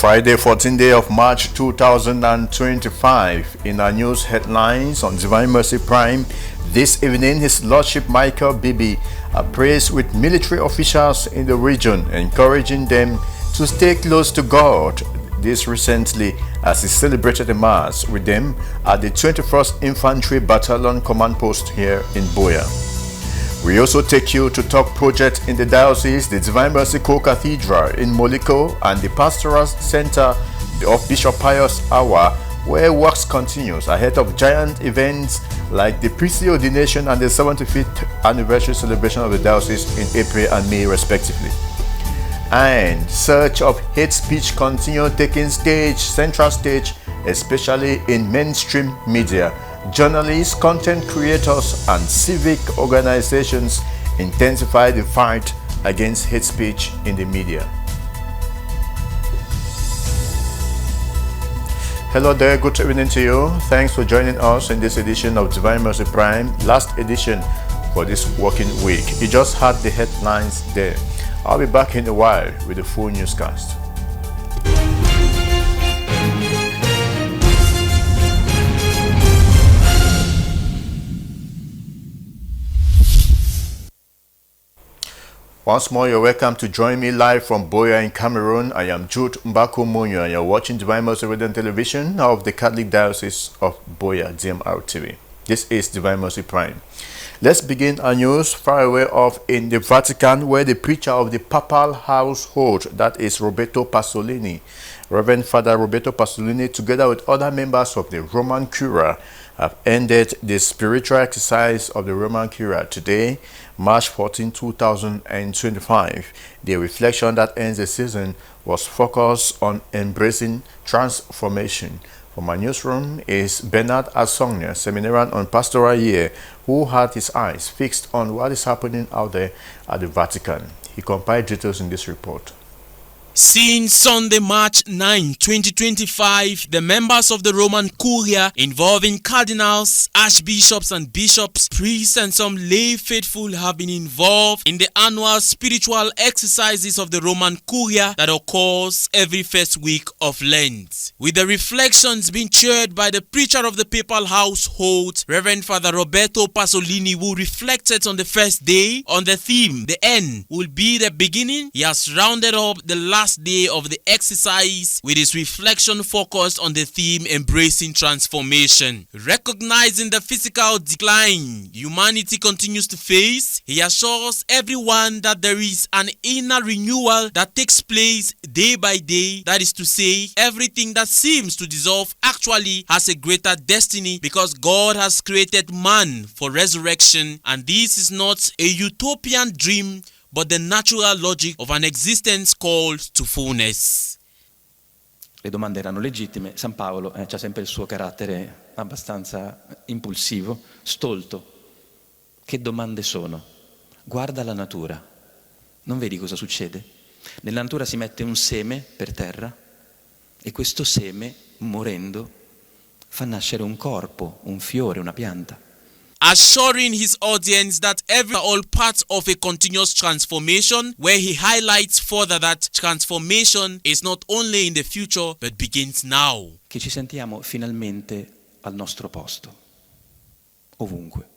Friday, 14th day of March 2025. In our news headlines on Divine Mercy Prime, this evening His Lordship Michael Bibi prays with military officials in the region, encouraging them to stay close to God. This recently as he celebrated a Mass with them at the 21st Infantry Battalion Command Post here in Boya. We also take you to talk project in the diocese, the Divine Mercy Co-Cathedral in Moliko, and the Pastoral Center of Bishop Pius Awa, where works continues ahead of giant events like the priestly ordination and the 75th anniversary celebration of the diocese in April and May respectively. And search of hate speech continue taking central stage, especially in mainstream media. Journalists, content creators, and civic organizations intensify the fight against hate speech in the media. Hello there, good evening to you. Thanks for joining us in this edition of Divine Mercy Prime, last edition for this working week. You just had the headlines there. I'll be back in a while with a full newscast. Once more, you're welcome to join me live from Boya in Cameroon. I am Jude Mbako Munyo, and you're watching Divine Mercy Radio Television of the Catholic Diocese of Boya, DMR TV. This is Divine Mercy Prime. Let's begin our news far away off in the Vatican, where the preacher of the papal household, that is Roberto Pasolini, Reverend Father Roberto Pasolini, together with other members of the Roman Curia, have ended the spiritual exercise of the Roman Curia today, March 14, 2025. The reflection that ends the season was focused on embracing transformation. From my newsroom is Bernard Asogna, seminarian on pastoral year, who had his eyes fixed on what is happening out there at the Vatican. He compiled details in this report. Since Sunday, March 9, 2025, the members of the Roman Curia, involving cardinals, archbishops and bishops, priests and some lay faithful, have been involved in the annual spiritual exercises of the Roman Curia that occurs every first week of Lent. With the reflections being chaired by the preacher of the papal household, Reverend Father Roberto Pasolini, who reflected on the first day on the theme, "The end will be the beginning." He has rounded up the last day of the exercise with his reflection focused on the theme embracing transformation. Recognizing the physical decline humanity continues to face, he assures everyone that there is an inner renewal that takes place day by day. That is to say, everything that seems to dissolve actually has a greater destiny, because God has created man for resurrection, and this is not a utopian dream but the natural logic of an existence called to fullness. Le domande erano legittime. San Paolo c'ha sempre il suo carattere abbastanza impulsivo, stolto. Che domande sono? Guarda la natura. Non vedi cosa succede? Nella natura si mette un seme per terra e questo seme, morendo, fa nascere un corpo, un fiore, una pianta. Assuring his audience that every are all parts of a continuous transformation, where he highlights further that transformation is not only in the future but begins now. Che ci sentiamo finalmente al nostro posto, ovunque.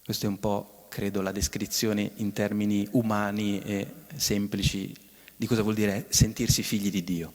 Questa è un po', credo, la descrizione in termini umani e semplici di cosa vuol dire sentirsi figli di Dio.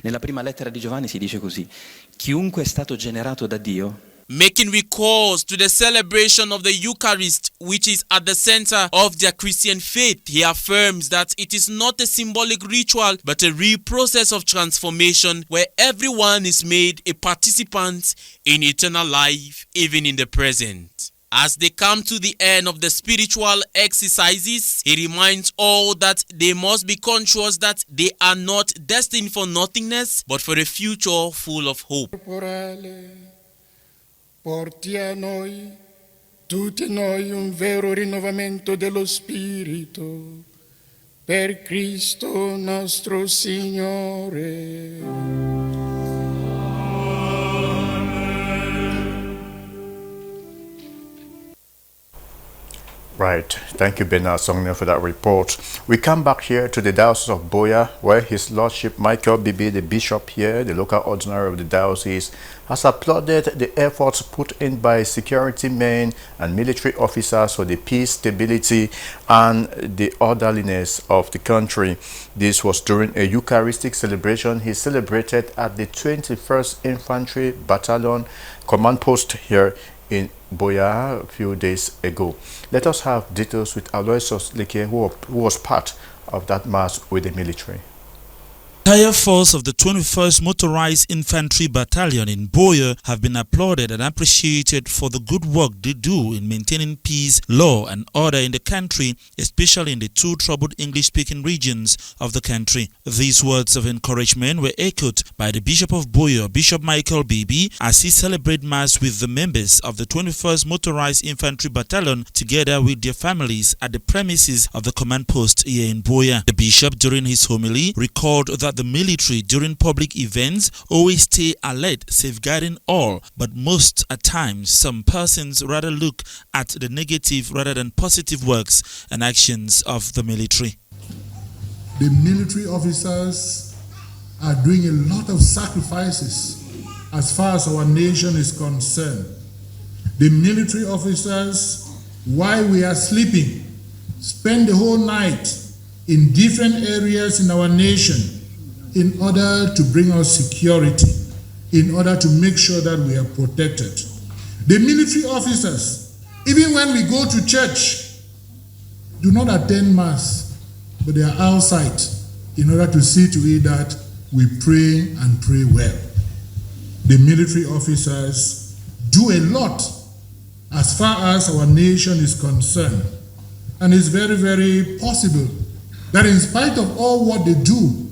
Nella prima lettera di Giovanni si dice così: chiunque è stato generato da Dio, making recourse to the celebration of the Eucharist, which is at the center of their Christian faith. He affirms that it is not a symbolic ritual, but a real process of transformation where everyone is made a participant in eternal life, even in the present. As they come to the end of the spiritual exercises, he reminds all that they must be conscious that they are not destined for nothingness, but for a future full of hope. Porti a noi, tutti noi, un vero rinnovamento dello spirito, per Cristo nostro Signore. Right. Thank you, Bernard Songner, for that report. We come back here to the Diocese of Buea, where His Lordship Michael Bibi, the bishop here, the local ordinary of the diocese, has applauded the efforts put in by security men and military officers for the peace, stability, and the orderliness of the country. This was during a Eucharistic celebration he celebrated at the 21st Infantry Battalion Command Post here in Buea a few days ago. Let us have details with Aloysius Leke, who was part of that mass with the military. The entire force of the 21st Motorized Infantry Battalion in Buea have been applauded and appreciated for the good work they do in maintaining peace, law and order in the country, especially in the two troubled English-speaking regions of the country. These words of encouragement were echoed by the Bishop of Buea, Bishop Michael Bibi, as he celebrated Mass with the members of the 21st Motorized Infantry Battalion together with their families at the premises of the command post here in Buea. The Bishop, during his homily, recalled that the military during public events always stay alert, safeguarding all, but most at times some persons rather look at the negative rather than positive works and actions of the military. The military officers are doing a lot of sacrifices as far as our nation is concerned. The military officers, while we are sleeping, spend the whole night in different areas in our nation in order to bring us security, in order to make sure that we are protected. The military officers, even when we go to church, do not attend Mass, but they are outside in order to see to it that we pray and pray well. The military officers do a lot as far as our nation is concerned. And it's very, very possible that in spite of all what they do,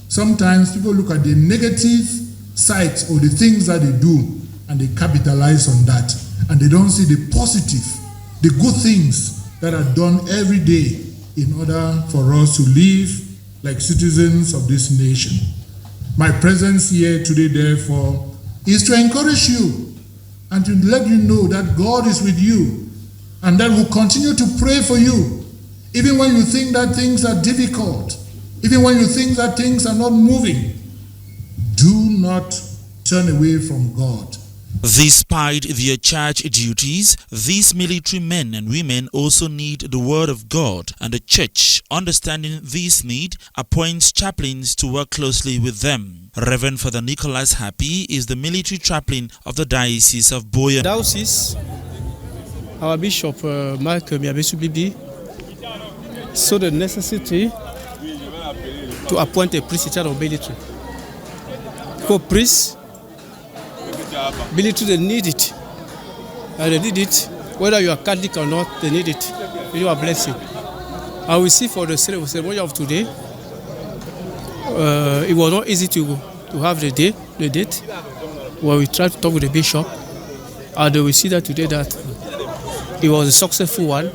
sometimes people look at the negative sides or the things that they do and they capitalize on that. And they don't see the positive, the good things that are done every day in order for us to live like citizens of this nation. My presence here today, therefore, is to encourage you and to let you know that God is with you and that we'll continue to pray for you, even when you think that things are difficult. Even when you think that things are not moving, do not turn away from God. Despite their charge duties, these military men and women also need the Word of God, and the Church, understanding this need, appoints chaplains to work closely with them. Reverend Father Nicholas Happy is the military chaplain of the Diocese of Buea. Diocese, our Bishop Mark Miabesu Bibi saw the necessity to appoint a priest in charge of military. For priests, military, they need it. And they need it, whether you are Catholic or not, they need it. You are blessing. And we see for the ceremony of today, it was not easy to have the date. Well, we tried to talk with the bishop, and we see that today that it was a successful one,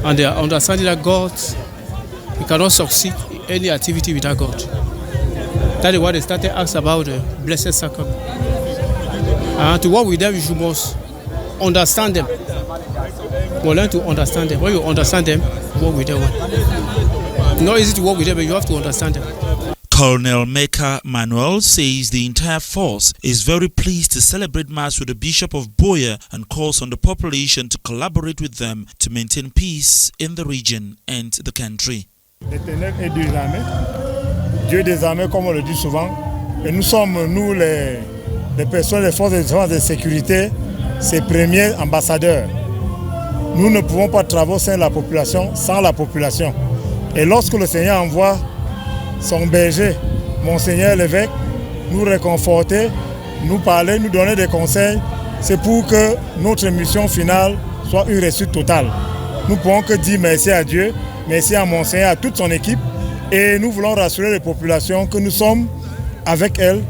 and they are understanding that God, we cannot succeed any activity without God. That is why they started asking about the Blessed Sacrament. And to work with them, you must understand them. You learn to understand them. When you understand them, work with them. It's not easy to work with them, but you have to understand them. Colonel Mecca Manuel says the entire force is very pleased to celebrate Mass with the Bishop of Buea and calls on the population to collaborate with them to maintain peace in the region and the country. L'Éternel est des armées, Dieu des armées comme on le dit souvent, et nous sommes, nous les personnes des forces de défense et de sécurité, ses premiers ambassadeurs. Nous ne pouvons pas travailler sans la population. Et lorsque le Seigneur envoie son berger, Monseigneur l'évêque, nous réconforter, nous parler, nous donner des conseils, c'est pour que notre mission finale soit une réussite totale. Nous ne pouvons que dire merci à Dieu, merci à Monseigneur, à toute son équipe, et nous voulons rassurer les populations que nous sommes avec elles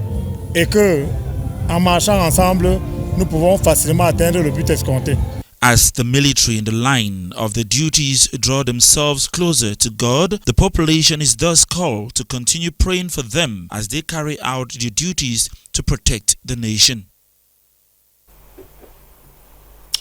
et que, en marchant ensemble, nous pouvons facilement atteindre le but escompté. As the military in the line of the duties draw themselves closer to God, the population is thus called to continue praying for them as they carry out their duties to protect the nation.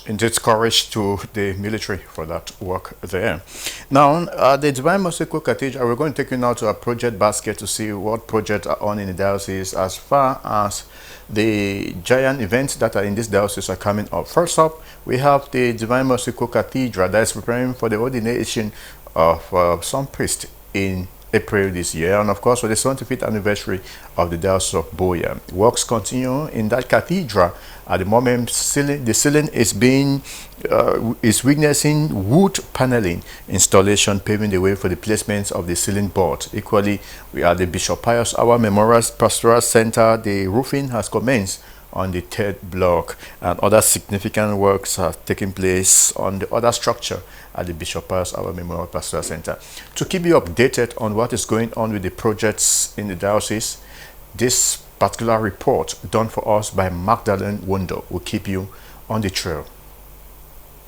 indeed courage to the military for that work there. Now, at the Divine Mercy Co Cathedral, we're going to take you now to a project basket to see what projects are on in the diocese as far as the giant events that are in this diocese are coming up. First up, we have the Divine Mercy Co Cathedral that is preparing for the ordination of some priest in April this year, and of course for the 75th anniversary of the Diocese of Buea. Works continue in that cathedral. At the moment, the ceiling is witnessing wood paneling installation, paving the way for the placement of the ceiling board. Equally, we are the Bishop Pius Our Memorial Pastoral Center. The roofing has commenced on the third block, and other significant works are taking place on the other structure at the Bishop Pius Our Memorial Pastoral Center. To keep you updated on what is going on with the projects in the diocese, this particular report done for us by Magdalene Wundo will keep you on the trail.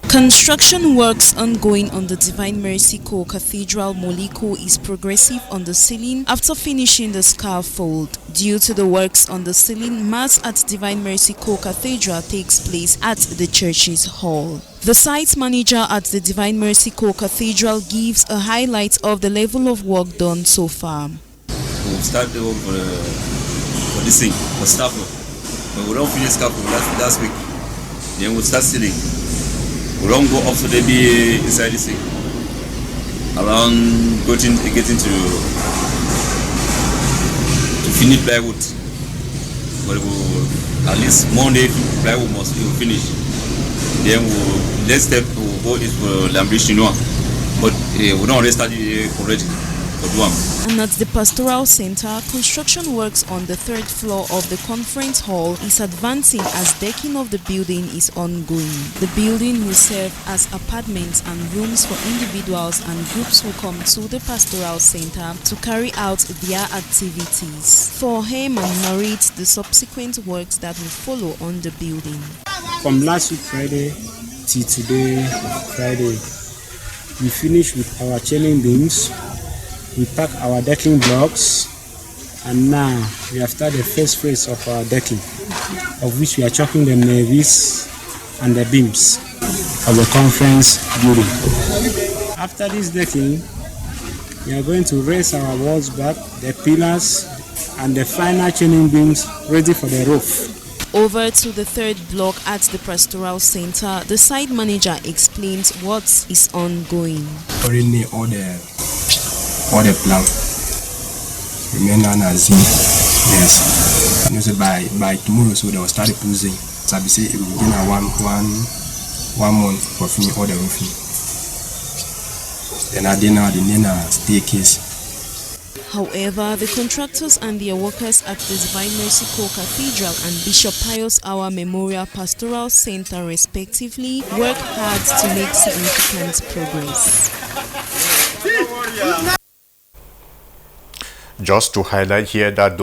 Construction works ongoing on the Divine Mercy Co Cathedral Moliko is progressive on the ceiling after finishing the scaffold. Due to the works on the ceiling, Mass at Divine Mercy Co Cathedral takes place at the church's hall. The site manager at the Divine Mercy Co Cathedral gives a highlight of the level of work done so far. We'll start the work for this thing, for scaffold. But we don't finish scaffold last week. Then we'll start ceiling. We don't go up to the be inside this thing. Around getting to finish plywood. But at least Monday plywood must be finished. Then next step we'll go is for Lambri Chinois. But we don't already start already. And at the Pastoral Center, construction works on the third floor of the conference hall is advancing as decking of the building is ongoing. The building will serve as apartments and rooms for individuals and groups who come to the Pastoral Center to carry out their activities. For Heyman narrates the subsequent works that will follow on the building. From last week Friday till today Friday, we finished with our chaining beams. We pack our decking blocks, and now we have started the first phase of our decking, of which we are chopping the navies and the beams of the conference building. After this decking, we are going to raise our walls back, the pillars, and the final chaining beams ready for the roof. Over to the third block at the Pastoral Center, the site manager explains what is ongoing. Already all the plan remain as yes. And also by tomorrow, so they will start posing. So I say it will be one month for finish all the roofing. Then I did now the staircase. However, the contractors and their workers at the Divine Mercy Co Cathedral and Bishop Pius Our Memorial Pastoral Center respectively work hard to make significant progress. Just to highlight here that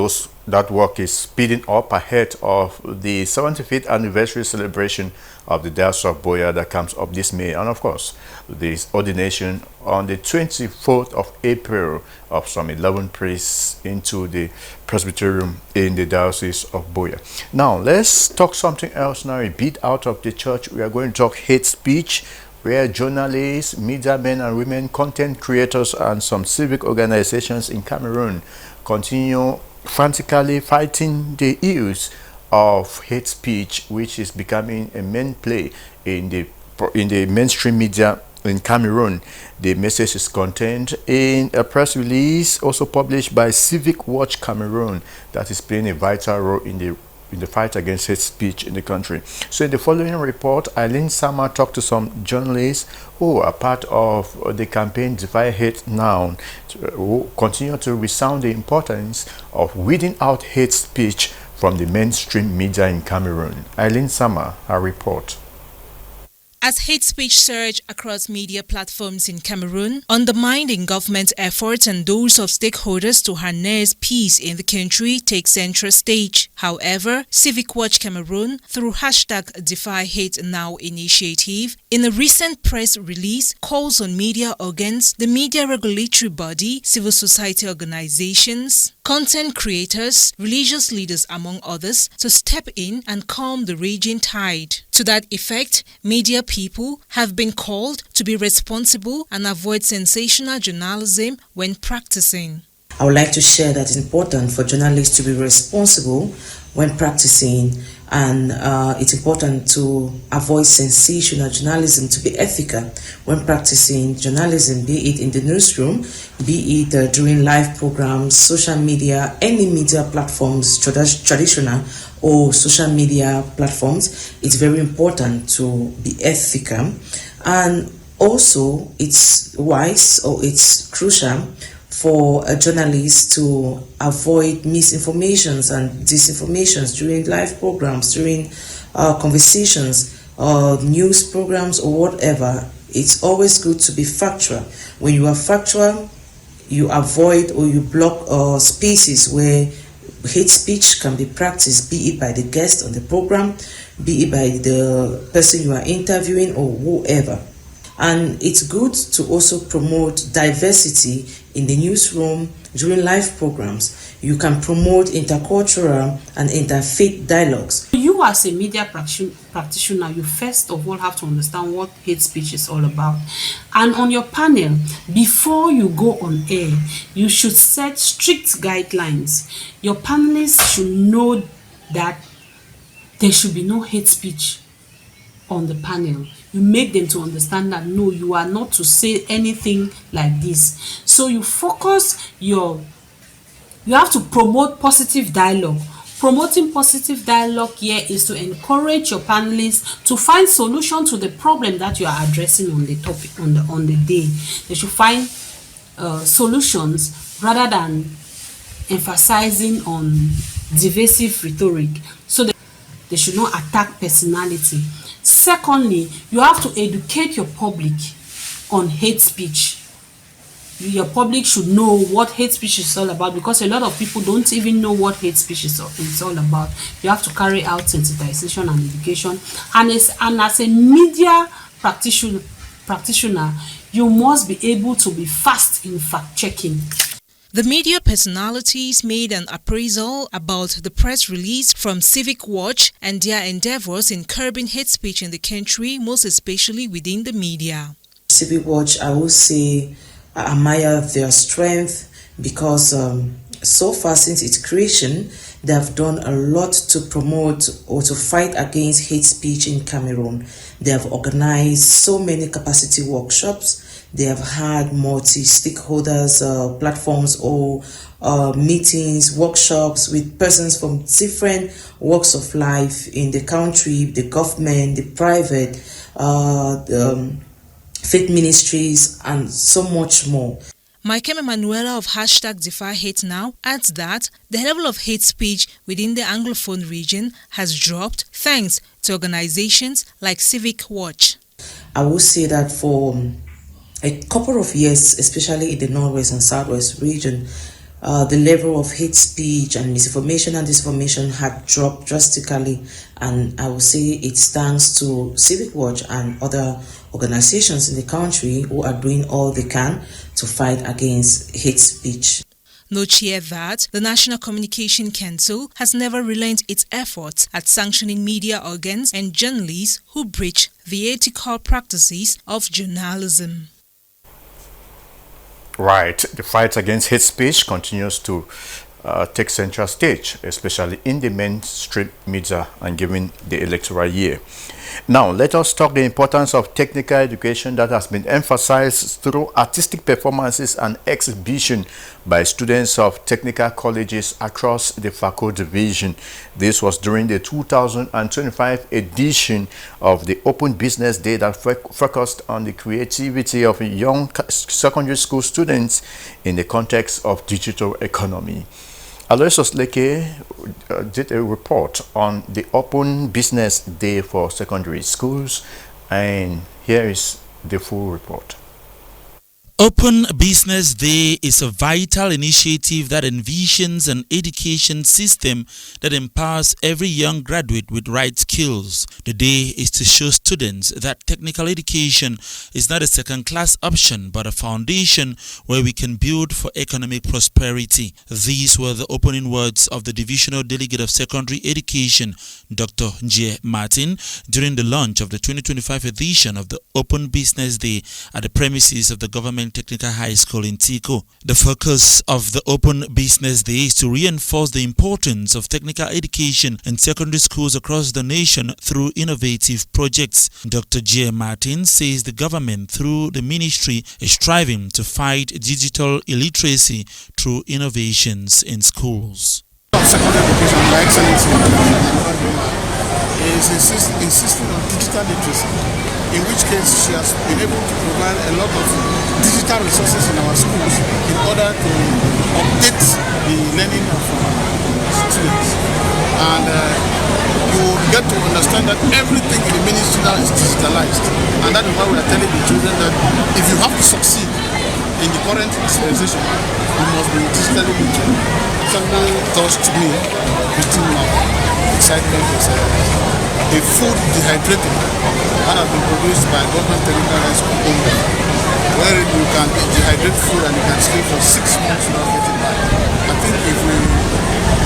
that work is speeding up ahead of the 75th anniversary celebration of the Diocese of Buea that comes up this May, and of course this ordination on the 24th of April of some 11 priests into the presbyterium in the Diocese of Buea. Now let's talk something else now, a bit out of the church. We are going to talk hate speech, where journalists, media men and women, content creators and some civic organizations in Cameroon continue frantically fighting the ills of hate speech, which is becoming a main play in the mainstream media in Cameroon. The message is contained in a press release also published by Civic Watch Cameroon that is playing a vital role in the fight against hate speech in the country. So in the following report, Eileen Sama talked to some journalists who are part of the campaign Defy Hate Now, who continue to resound the importance of weeding out hate speech from the mainstream media in Cameroon. Eileen Sama, her report. As hate speech surge across media platforms in Cameroon, undermining government efforts and those of stakeholders to harness peace in the country take central stage. However, Civic Watch Cameroon, through #DefyHateNow initiative, in a recent press release, calls on media organs, the media regulatory body, civil society organizations, content creators, religious leaders among others, to step in and calm the raging tide. To that effect, media people have been called to be responsible and avoid sensational journalism when practicing. I would like to share that it's important for journalists to be responsible when practicing, and it's important to avoid sensational journalism, to be ethical when practicing journalism, be it in the newsroom, be it during live programs, social media, any media platforms, traditional or social media platforms. It's very important to be ethical, and also it's wise, or it's crucial for a journalist to avoid misinformations and disinformations during live programs, during conversations, news programs, or whatever. It's always good to be factual. When you are factual, you avoid or you block spaces where hate speech can be practiced, be it by the guest on the program, be it by the person you are interviewing, or whoever. And it's good to also promote diversity in the newsroom during live programs. You can promote intercultural and interfaith dialogues. You as a media practitioner, you first of all have to understand what hate speech is all about. And on your panel, before you go on air, you should set strict guidelines. Your panelists should know that there should be no hate speech on the panel. You make them to understand that no, you are not to say anything like this. So you focus you have to promote positive dialogue. Promoting positive dialogue here is to encourage your panelists to find solution to the problem that you are addressing on the topic, on the day. They should find solutions rather than emphasizing on divisive rhetoric. So they should not attack personality. Secondly, you have to educate your public on hate speech. Your public should know what hate speech is all about, because a lot of people don't even know what hate speech is all about. You have to carry out sensitization and education. And as a media practitioner, you must be able to be fast in fact-checking. The media personalities made an appraisal about the press release from Civic Watch and their endeavors in curbing hate speech in the country, most especially within the media. Civic Watch, I would say, I admire their strength, because so far since its creation, they have done a lot to promote or to fight against hate speech in Cameroon. They have organized so many capacity workshops. They have had multi-stakeholders platforms or meetings, workshops with persons from different walks of life in the country, the government, the private, faith ministries, and so much more. Michael Emanuela of #DefyHateNow adds that the level of hate speech within the Anglophone region has dropped thanks to organizations like Civic Watch. I would say that for a couple of years, especially in the Northwest and Southwest region, the level of hate speech and misinformation and disinformation had dropped drastically, and I would say it's thanks to Civic Watch and other organizations in the country who are doing all they can to fight against hate speech. Note here that the National Communication Council has never relented its efforts at sanctioning media organs and journalists who breach the ethical practices of journalism. Right, the fight against hate speech continues to take central stage, especially in the mainstream media and given the electoral year. Now, let us talk the importance of technical education that has been emphasized through artistic performances and exhibition by students of technical colleges across the FACO division. This was during the 2025 edition of the Open Business Day that focused on the creativity of young secondary school students in the context of digital economy. Aloysius Leke did a report on the Open Business Day for secondary schools, and here is the full report. Open Business Day is a vital initiative that envisions an education system that empowers every young graduate with right skills. The day is to show students that technical education is not a second-class option but a foundation where we can build for economic prosperity. These were the opening words of the Divisional Delegate of Secondary Education, Dr. J. Martin, during the launch of the 2025 edition of the Open Business Day at the premises of the Government Technical High School in Tico. The focus of the Open Business Day is to reinforce the importance of technical education in secondary schools across the nation through innovative projects. Dr. J. Martin says the government, through the ministry, is striving to fight digital illiteracy through innovations in schools. Secondary education, Your Excellency, is insisting on digital literacy, in which case she has been able to provide a lot of digital resources in our schools in order to update the learning of our students. And you get to understand that everything in the ministry now is digitalized. And that is why we are telling the children that if you have to succeed in the current dispensation, you must be digitally literate. Something touched me within my excitement is a food dehydrator that has been produced by Government Technical High School only, where you can dehydrate food and you can stay for 6 months without getting back. I think if we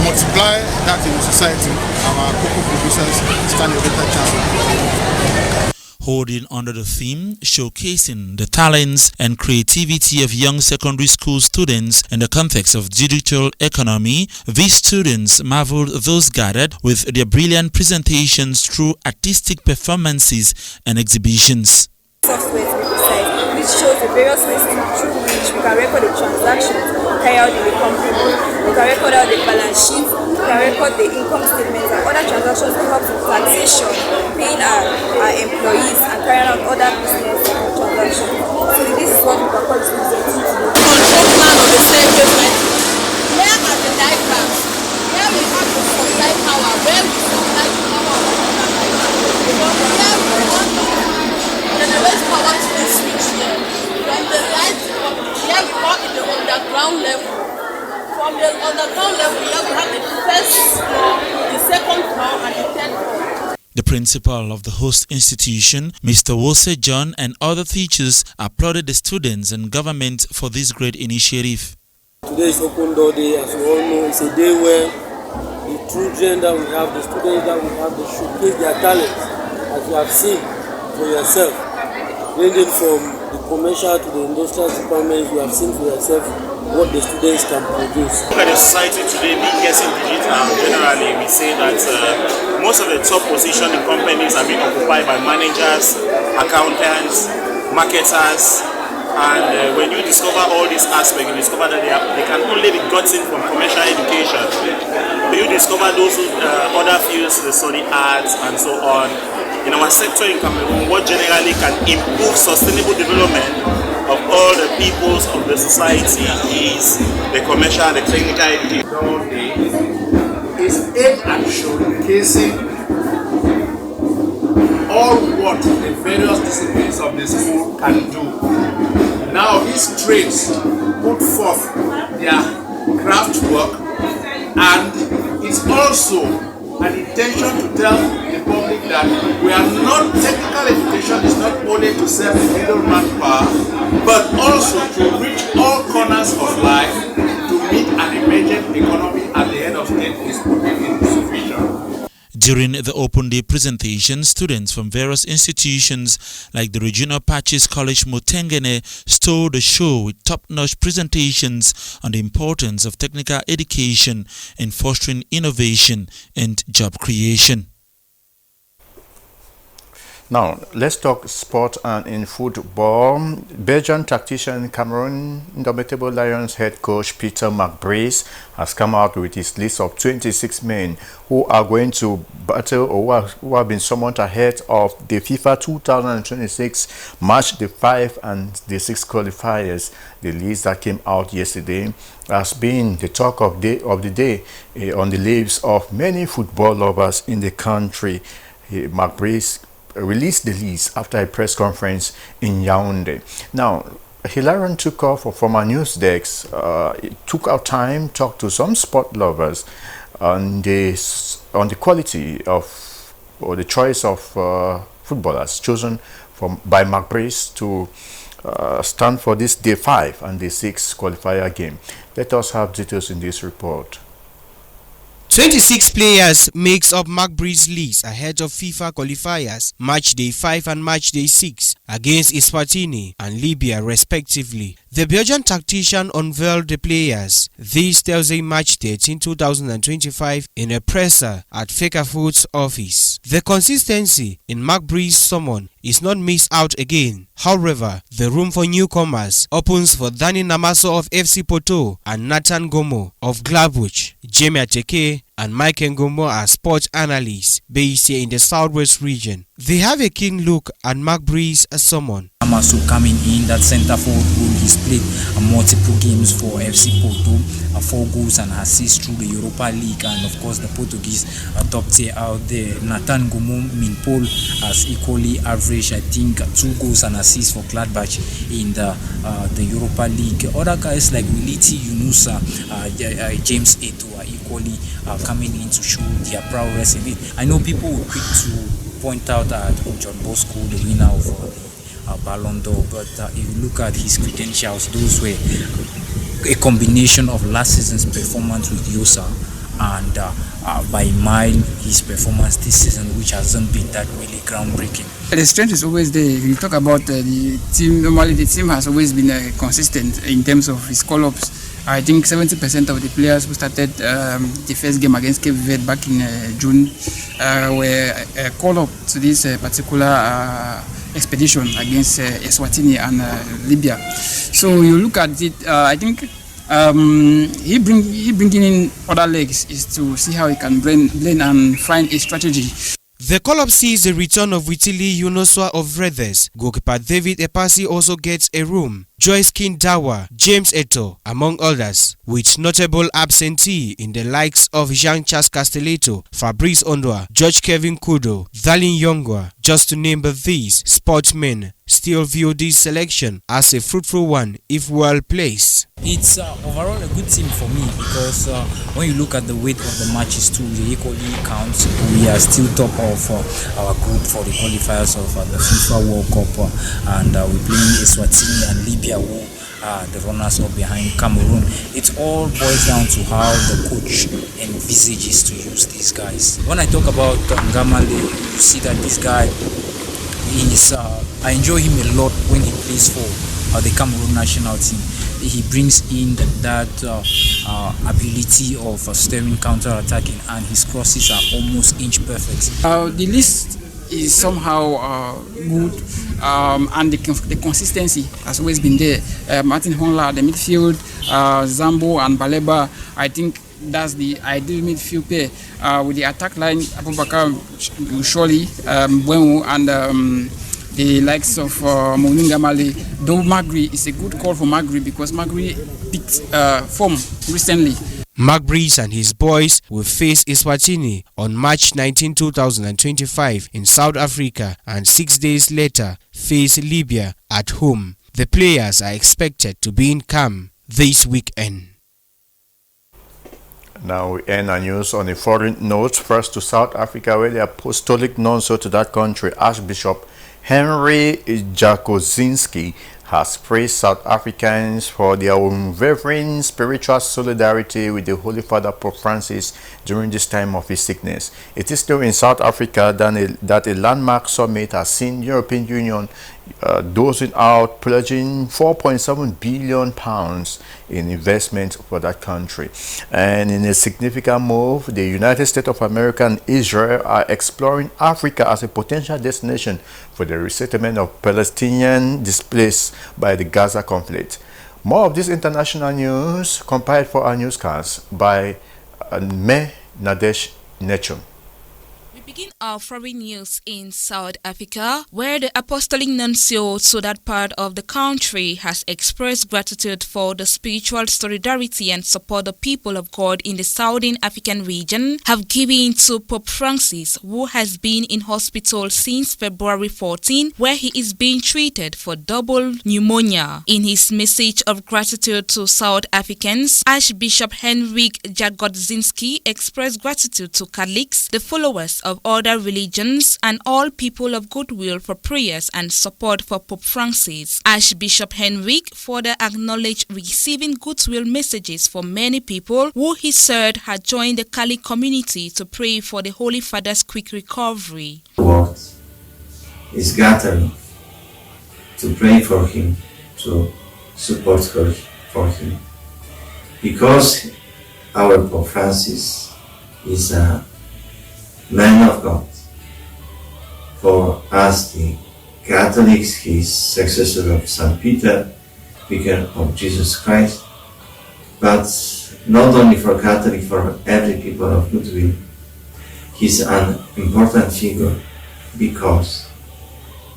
multiply that in society, our cocoa producers stand a better chance. Holding under the theme showcasing the talents and creativity of young secondary school students in the context of digital economy, these students marveled those gathered with their brilliant presentations through artistic performances and exhibitions. Software to be precise, which shows the various ways through which we can record the transactions carried out in the company. We can record out the balance sheet, we can record the income statements and other transactions to help with taxation, paying our employees and carrying out other business transactions. So this is what we can call presenting today. Control plan of the same payment. Here are the diagrams. Here we have the supply power, where we supply the power of the because here we want to generate power to the switch here. From the light, here we are in the underground level. From the underground level, here we have the first floor, the second floor, and the third floor. The principal of the host institution, Mr. Wose John, and other teachers applauded the students and government for this great initiative. Today is Open Door Day, as you all know. It's a day where the children that we have, the students that we have, they showcase their talents, as you have seen for yourself. Ranging from the commercial to the industrial department, you have seen for yourself what the students can produce. Look at the society today, being getting digital. Generally, we say that most of the top positions in companies are being occupied by managers, accountants, marketers, and when you discover all these aspects, you discover that they can only be gotten from commercial education. When you discover those other fields, they study arts and so on. In our sector in Cameroon, what generally can improve sustainable development of all the peoples of the society is the commercial and the technical education. Is aimed at showcasing all what the various disciplines of the school can do. Now these trades put forth their craft work, and it's also an intention to tell the public that we are not, technical education is not only to serve the middleman power, but also to reach all corners of life to meet an emergent economy at the end of the day is putting in this vision. During the Open Day presentation, students from various institutions like the Regional Patches College Motengene stole the show with top-notch presentations on the importance of technical education in fostering innovation and job creation. Now, let's talk sport and in football. Belgian tactician Cameroon Indomitable Lions head coach Peter McBride has come out with his list of 26 men who are going to battle or who have been summoned ahead of the FIFA 2026 March the 5 and the 6 qualifiers. The list that came out yesterday has been the talk of the day on the lips of many football lovers in the country. McBride released the list after a press conference in Yaoundé. Now, Hilarion took off from our news decks. It took our time, talked to some sport lovers on the quality of or the choice of footballers chosen by Mark Breeze to stand for this Day 5 and Day 6 qualifier game. Let us have details in this report. 26 players makes up Mark Breeze list ahead of FIFA qualifiers Match Day 5 and Match Day 6 against Eswatini and Libya respectively. The Belgian tactician unveiled the players this Thursday, March 13, 2025 in a presser at Fecafoot's office. The consistency in Mark Breeze's summon is not missed out again. However, the room for newcomers opens for Danny Namaso of FC Porto and Nathan Gomo of Gladbach. Jamie Ateke and Mike Ngomo are sports analysts based here in the southwest region. They have a keen look at Mark Breeze's summon. Namaso coming in, that centre forward role, he's played multiple games for FC Porto, 4 goals and assists through the Europa League, and of course the Portuguese top tier out there. Nathan Gomo Minpol has equally averaged, I think, 2 goals and assists for Gladbach in the Europa League. Other guys like Wiliti Yunusa, James Eto are equally coming in to show their prowess in it. I know people will quick to point out that John Bosco, the winner of the Ballon d'Or, but if you look at his credentials, those were a combination of last season's performance with Yosa and by mile his performance this season, which hasn't been that really groundbreaking. The strength is always there. You talk about the team. Normally the team has always been consistent in terms of his call-ups. I think 70% of the players who started the first game against Cape Verde back in June were called up to this particular expedition against Eswatini and Libya. So you look at it, I think he bringing in other legs is to see how he can blend and find a strategy. The call-up sees the return of Witili Yunoswa of Vredes. Goalkeeper David Epasi also gets a room. Joyce Kindawa, James Eto, among others, with notable absentee in the likes of Jean-Charles Castelletto, Fabrice Ondoa, George Kevin Kudo, Dalin Yongwa, just to name but these. Sportsmen still view this selection as a fruitful one if well placed. It's overall a good team for me because when you look at the weight of the matches too, they equally count. We are still top of our group for the qualifiers of the FIFA World Cup, and we're playing Eswatini and Libya, who are the runners up behind Cameroon. It all boils down to how the coach envisages to use these guys. When I talk about Ngamale, you see that this guy is, I enjoy him a lot when he plays for the Cameroon national team. He brings in that ability of steering, counter-attacking, and his crosses are almost inch perfect. The list is somehow good, and the consistency has always been there. Martin Honla, the midfield, Zambo and Baleba, I think that's the ideal midfield pair. With the attack line, Abubakar, Sholi, Bwenu, and the likes of Mouninga Mali. Though Magri is a good call for Magri because Magri picked form recently. Mark Breeze and his boys will face Eswatini on March 19, 2025 in South Africa, and 6 days later face Libya at home. The players are expected to be in camp this weekend. Now we end our news on a foreign note. First to South Africa, where the apostolic nuncio to that country, Archbishop Henry Jakozinski, has praised South Africans for their unwavering spiritual solidarity with the Holy Father Pope Francis during this time of his sickness. It is still in South Africa that a landmark summit has seen European Union dosing out, pledging £4.7 billion in investment for that country. And in a significant move, the United States of America and Israel are exploring Africa as a potential destination for the resettlement of Palestinian displaced by the Gaza conflict. More of this international news compiled for our newscast by Me Nadesh Nechum. Speaking of foreign news in South Africa, where the Apostolic Nuncio to that part of the country has expressed gratitude for the spiritual solidarity and support the people of God in the Southern African region, have given to Pope Francis, who has been in hospital since February 14, where he is being treated for double pneumonia. In his message of gratitude to South Africans, Archbishop Henryk Jagodzinski expressed gratitude to Catholics, the followers of other religions, and all people of goodwill for prayers and support for Pope Francis. Archbishop Henryk further acknowledged receiving goodwill messages from many people who he said had joined the Catholic community to pray for the Holy Father's quick recovery. The world is gathering to pray for him, to support for him, because our Pope Francis is a man of God. For us, the Catholics, he is successor of St. Peter, vicar of Jesus Christ, but not only for Catholic, for every people of goodwill, he's an important figure because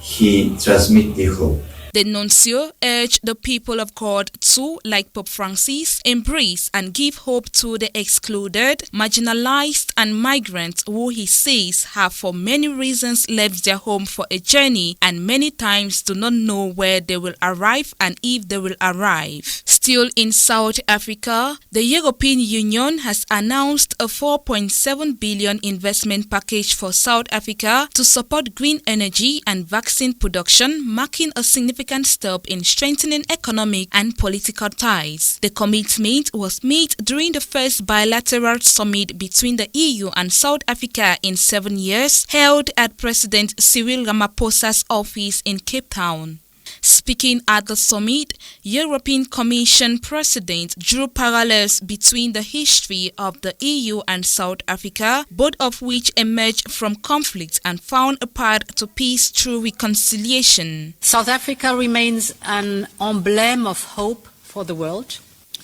he transmits the hope. The nuncio urged the people of God to, like Pope Francis, embrace and give hope to the excluded, marginalized, and migrants who he says have for many reasons left their home for a journey and many times do not know where they will arrive and if they will arrive. Still in South Africa, the European Union has announced a 4.7 billion investment package for South Africa to support green energy and vaccine production, marking a significant step in strengthening economic and political ties. The commitment was made during the first bilateral summit between the EU and South Africa in 7 years, held at President Cyril Ramaphosa's office in Cape Town. Speaking at the summit, European Commission President drew parallels between the history of the EU and South Africa, both of which emerged from conflict and found a path to peace through reconciliation. South Africa remains an emblem of hope for the world.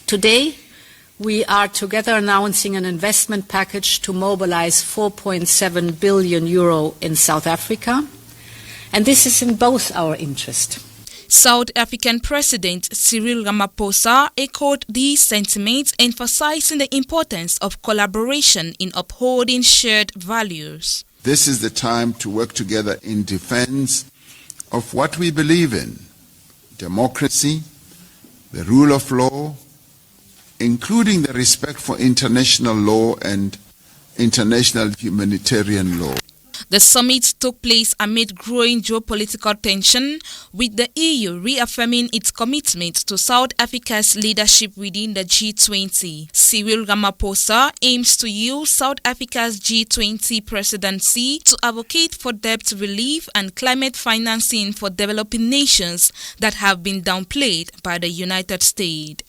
Today, we are together announcing an investment package to mobilize 4.7 billion euro in South Africa, and this is in both our interest. South African President Cyril Ramaphosa echoed these sentiments, emphasizing the importance of collaboration in upholding shared values. This is the time to work together in defense of what we believe in: democracy, the rule of law, including the respect for international law and international humanitarian law. The summit took place amid growing geopolitical tension, with the EU reaffirming its commitment to South Africa's leadership within the G20. Cyril Ramaphosa aims to use South Africa's G20 presidency to advocate for debt relief and climate financing for developing nations that have been downplayed by the United States.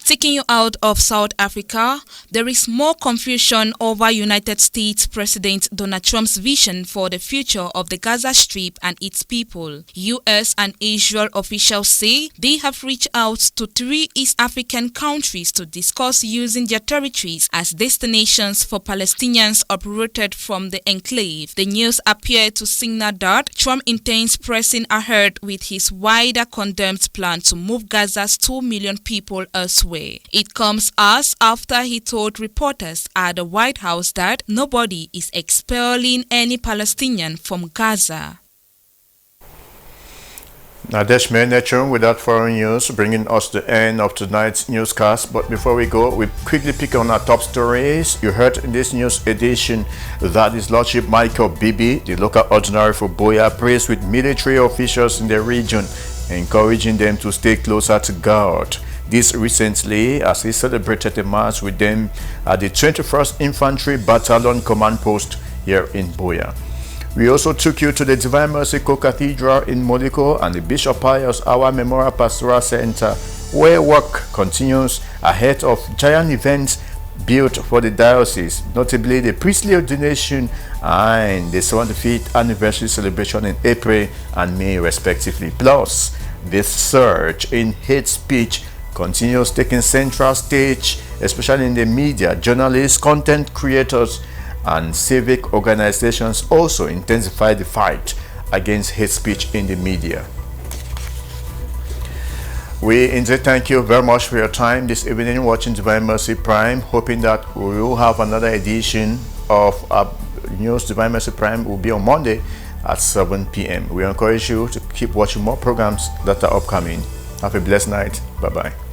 Taking you out of South Africa, there is more confusion over United States President Donald Trump's vision for the future of the Gaza Strip and its people. US and Israel officials say they have reached out to 3 East African countries to discuss using their territories as destinations for Palestinians uprooted from the enclave. The news appeared to signal that Trump intends pressing ahead with his wider condemned plan to move Gaza's 2 million people elsewhere. It comes as after he told reporters at the White House that nobody is expelling any Palestinian from Gaza. Nadesh Menachum with that foreign news, bringing us to the end of tonight's newscast. But before we go, we quickly pick on our top stories. You heard in this news edition that His Lordship Michael Bibi, the local ordinary for Buea, prays with military officials in the region, encouraging them to stay closer to God. This recently as he celebrated a mass with them at the 21st Infantry Battalion Command Post here in Buea. We also took you to the Divine Mercy Co-Cathedral in Moliko and the Bishop Pius Hour Memorial Pastoral Center, where work continues ahead of giant events built for the diocese, notably the priestly ordination and the 75th anniversary celebration in April and May respectively. Plus, this surge in hate speech continues taking central stage, especially in the media. Journalists, content creators, and civic organizations also intensify the fight against hate speech in the media. We indeed thank you very much for your time this evening watching Divine Mercy Prime, hoping that we will have another edition of News Divine Mercy Prime. Will be on Monday at 7 p.m. We encourage you to keep watching more programs that are upcoming. Have a blessed night. Bye-bye.